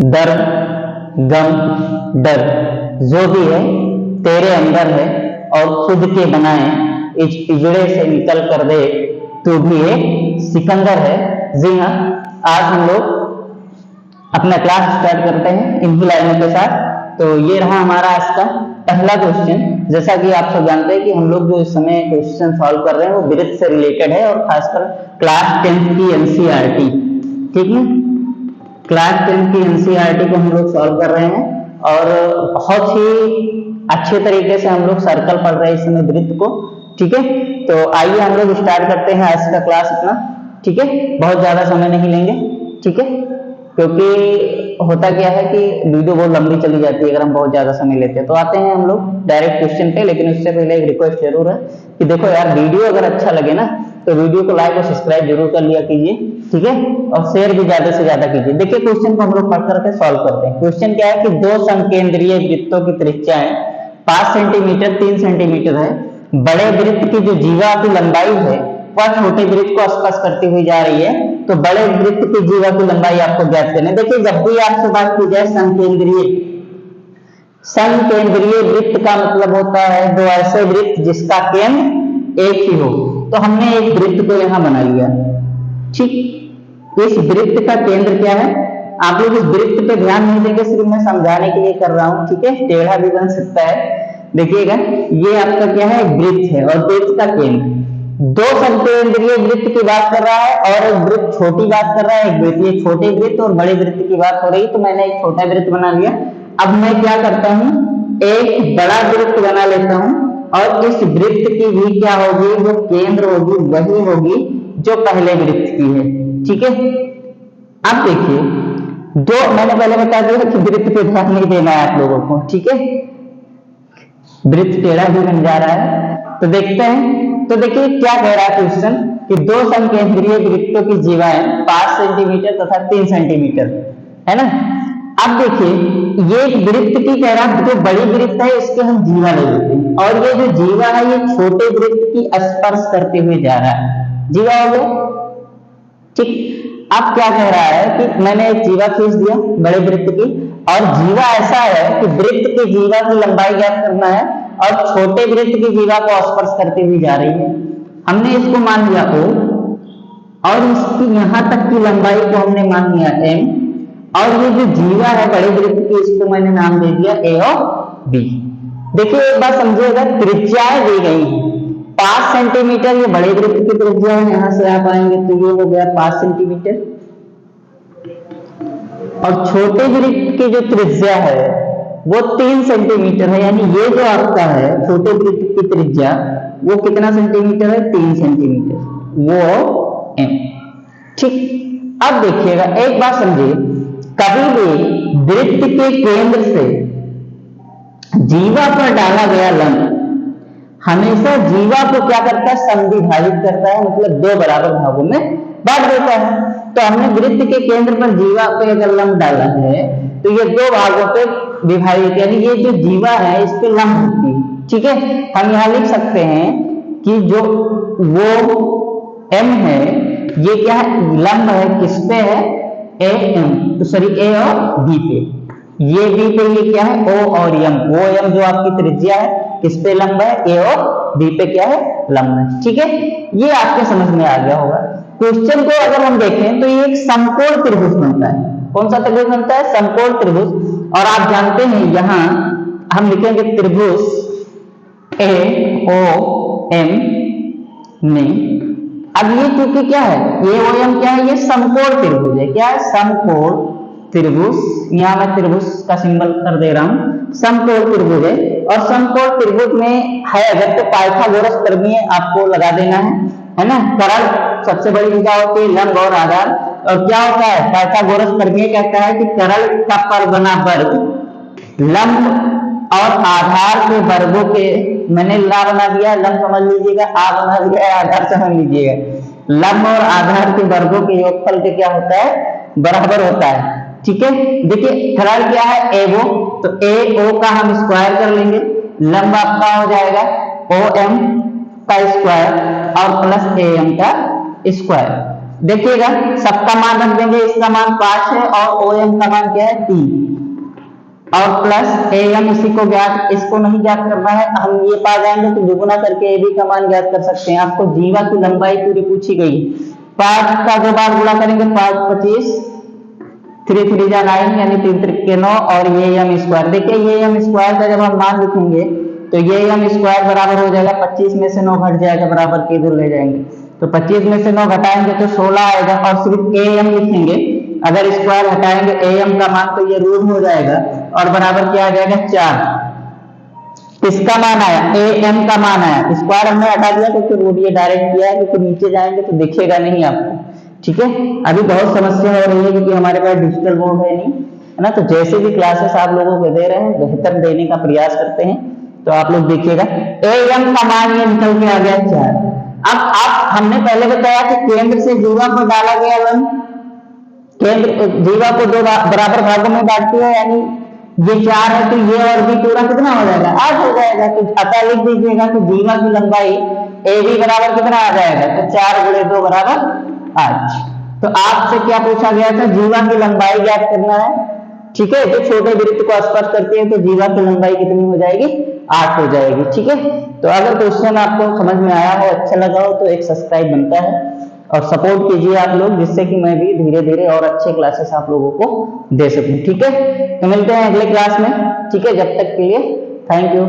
दर्द, गम, डर जो भी है तेरे अंदर है और खुद के बनाए इस पिंजड़े से निकल कर दे, तू भी एक सिकंदर है। जी हाँ, आज हम लोग अपना क्लास स्टार्ट करते हैं इन्हीं लाइनों के साथ। तो ये रहा हमारा आज का पहला क्वेश्चन। जैसा कि आप सब जानते हैं कि हम लोग जो इस समय क्वेश्चन सॉल्व कर रहे हैं वो वृत्त से रिलेटेड है और खासकर क्लास 10th की एनसीईआरटी, ठीक है, क्लास 10th की एनसीईआरटी को हम लोग सॉल्व कर रहे हैं और बहुत ही अच्छे तरीके से हम लोग सर्कल पढ़ रहे हैं इस समय वृत्त को, ठीक है। तो आइए हम लोग स्टार्ट करते हैं आज का क्लास अपना, ठीक है। बहुत ज्यादा समय नहीं लेंगे, ठीक है, क्योंकि होता क्या है कि वीडियो बहुत लंबी चली जाती है अगर हम बहुत ज्यादा समय लेते हैं। तो आते हैं हम लोग डायरेक्ट क्वेश्चन पे, लेकिन उससे पहले एक रिक्वेस्ट जरूर है कि देखो यार, वीडियो अगर अच्छा लगे ना तो वीडियो को लाइक और सब्सक्राइब जरूर कर लिया कीजिए, ठीक है, और शेयर भी ज्यादा से ज्यादा कीजिए। देखिए क्वेश्चन को हम लोग पढ़ करके सॉल्व करते हैं। क्वेश्चन क्या है कि दो समकेंद्रीय वृत्तों की त्रिज्याएं 5 सेंटीमीटर 3 सेंटीमीटर है। बड़े वृत्त की जो जीवा की लंबाई है वह छोटे वृत्त को स्पर्श करती हुई जा रही है, तो बड़े वृत्त की जीवा की लंबाई आपको ज्ञात करनी है। देखिए जब भी आपसे बात की जाए समकेंद्रीय वृत्त का मतलब होता है दो ऐसे वृत्त जिसका केंद्र एक ही हो। तो हमने एक वृत्त को यहां बना लिया, ठीक। इस वृत्त का केंद्र क्या है, आप लोग इस वृत्त पे ध्यान नहीं देंगे, सिर्फ मैं समझाने के लिए कर रहा हूं, ठीक है। टेढ़ा भी बन सकता है। देखिएगा ये आपका क्या है, वृत्त है और वृत्त का केंद्र दो समकेंद्रीय वृत्त की बात कर रहा है और एक वृत्त छोटी बात कर रहा है, एक वृत्त, ये छोटे वृत्त और बड़े वृत्त की बात हो रही। तो मैंने एक छोटा वृत्त बना लिया। अब मैं क्या करता हूं, एक बड़ा वृत्त बना लेता हूं और इस वृत्त की भी क्या होगी, जो केंद्र होगी वही होगी जो पहले वृत्त की है, ठीक है। अब देखिए दो, मैंने पहले बता दिया कि वृत्त पे ध्यान नहीं देना है आप लोगों को, ठीक है। वृत्त टेढ़ा भी बन जा रहा है, तो देखते हैं। तो देखिए क्या कह रहा है क्वेश्चन कि दो समकेंद्रीय वृत्तों की जीवाएं 5 सेंटीमीटर तथा 3 सेंटीमीटर है ना। अब देखिए ये वृत्त की कह रहा है, जो बड़ी वृत्त है इसके हम जीवा ले लेते हैं और ये जो जीवा है ये छोटे वृत्त की स्पर्श करते हुए जा रहा है, जीवा हो गया, ठीक। अब क्या कह रहा है कि मैंने एक जीवा खींच दिया बड़े वृत्त की, और जीवा ऐसा है कि वृत्त की जीवा की लंबाई ज्ञात करना है और छोटे वृत्त की जीवा को स्पर्श करती हुई जा रही है। हमने इसको मान लिया O और इसकी यहां तक की लंबाई को हमने मान लिया M, और ये जो जीवा है बड़े वृत्त की इसको मैंने नाम दे दिया A और B। देखिए एक बात समझिएगा, त्रिज्याएं दी गई है 5 सेंटीमीटर, ये बड़े वृत्त की त्रिज्या है, यहां से आप आएंगे तो ये हो गया 5 सेंटीमीटर, और छोटे वृत्त की जो त्रिज्या है वो 3 सेंटीमीटर है, यानी ये जो आपका है छोटे वृत्त की त्रिज्या वो कितना सेंटीमीटर है, 3 सेंटीमीटर, वो M, ठीक। अब देखिएगा एक बात समझिए, कभी भी वृत्त के केंद्र से जीवा पर डाला गया लंब हमेशा जीवा को क्या करता है, समविभाजित करता है, मतलब दो बराबर भागों में बांट देता है। तो हमने वृत्त के केंद्र पर जीवा पे अगर लंब डाला है तो ये दो भागों पे विभाजित, यानी ये जो जीवा है इस पे लंब होती है, ठीक है। हम यहाँ लिख सकते हैं कि जो वो M है ये क्या है, लंब है, किस पे है, AM, तो सॉरी A और B पे, ये B पे ये क्या है O और M, O M जो आपकी त्रिज्या है किस पे लंब है, A और B पे क्या है, लंब है, ठीक है। ये आपके समझ में आ गया होगा। क्वेश्चन को अगर हम देखें तो ये एक समकोण त्रिभुज बनता है। कौन सा त्रिभुज बनता है, समकोण त्रिभुज। और आप जानते हैं यहां हम लिखेंगे त्रिभुज AOM में। अब ये क्योंकि क्या है, AOM क्या है, ये समकोण त्रिभुज है, क्या है, समकोण त्रिभुज। यहां मैं त्रिभुज का सिंबल कर दे रहा हूं, समकोण त्रिभुज है। और समकोण त्रिभुज में है अगर तो पाइथागोरस प्रमेय आपको लगा देना है ना। करल सबसे बड़ी क्या होती है, लंब और आधार। और क्या होता है, पाइथागोरस प्रमेय कहता है कि करल का पर बना वर्ग लंब और आधार के वर्गों के, मैंने ला बना दिया, लंब समझ लीजिएगा, आ बना दिया, आधार समझ लीजिएगा। लंब और आधार के वर्गों के योगफल के क्या होता है, बराबर होता है, ठीक है। देखिए करल क्या है, AO, तो AO का हम स्क्वायर कर लेंगे, लंब आपका हो जाएगा OM का स्क्वायर और प्लस AM का स्क्वायर, देखिएगा सबका मान रख देंगे, इसका मान 5 है और ओ एम का मान क्या है 3 और प्लस ए एम इसी को ज्ञात, इसको नहीं ज्ञात करना है, हम ये पा जाएंगे तो दुगुना करके ए बी का मान ज्ञात कर सकते हैं। आपको जीवा की लंबाई पूरी पूछी गई, 5 का 2 बार गुणा करेंगे 5 25 3 3 जा 9 यानी 3 3 9 और ये एम स्क्वायर। देखिए ये एम स्क्वायर का जब हम मान लिखेंगे तो ये एम स्क्वायर बराबर हो जाएगा 25 में से 9 घट जाएगा बराबर के इधर ले जाएंगे तो 25 में से 9 घटाएंगे तो 16 आएगा और सिर्फ ए एम लिखेंगे, अगर स्क्वायर हटाएंगे ए एम का मान तो ये रूट हो जाएगा और बराबर क्या आ जाएगा 4। इसका मान आया, ए एम का मान आया, स्क्वायर हमने हटा दिया तो फिर रूट ये डायरेक्ट किया है क्योंकि नीचे जाएंगे तो दिखेगा नहीं आपको। ठीक है, अभी बहुत समस्या हो रही है क्योंकि हमारे पास डिजिटल बोर्ड है नहीं, है ना। तो जैसे भी क्लासेस आप लोगों को दे रहे हैं बेहतर देने का प्रयास करते हैं, तो आप लोग देखिएगा ए एम का मान ये निकल के आ गया 4। अब आप हमने पहले बताया कि केंद्र से जीवा को डाला गया वन, केंद्र जीवा को 2 बराबर भागों में बांटती है, यानी ये 4 है तो ये और भी पूरा कितना हो जाएगा 8 हो जाएगा। तो अतः लिख दीजिएगा कि जीवा की लंबाई ए बी बराबर कितना आ जाएगा, तो 4 गुणे 2 बराबर 8। तो आपसे क्या पूछा गया था, जीवा की लंबाई ज्ञात करना है। ठीक है, तो छोटे वृत्त को स्पर्श करते हैं तो जीवा की लंबाई कितनी हो जाएगी, 8 हो जाएगी। ठीक है, तो अगर क्वेश्चन आपको समझ में आया हो, अच्छा लगा हो तो एक सब्सक्राइब बनता है और सपोर्ट कीजिए आप लोग, जिससे कि मैं भी धीरे धीरे और अच्छे क्लासेस आप लोगों को दे सकूं। ठीक है, तो मिलते हैं अगले क्लास में। ठीक है, जब तक के लिए थैंक यू।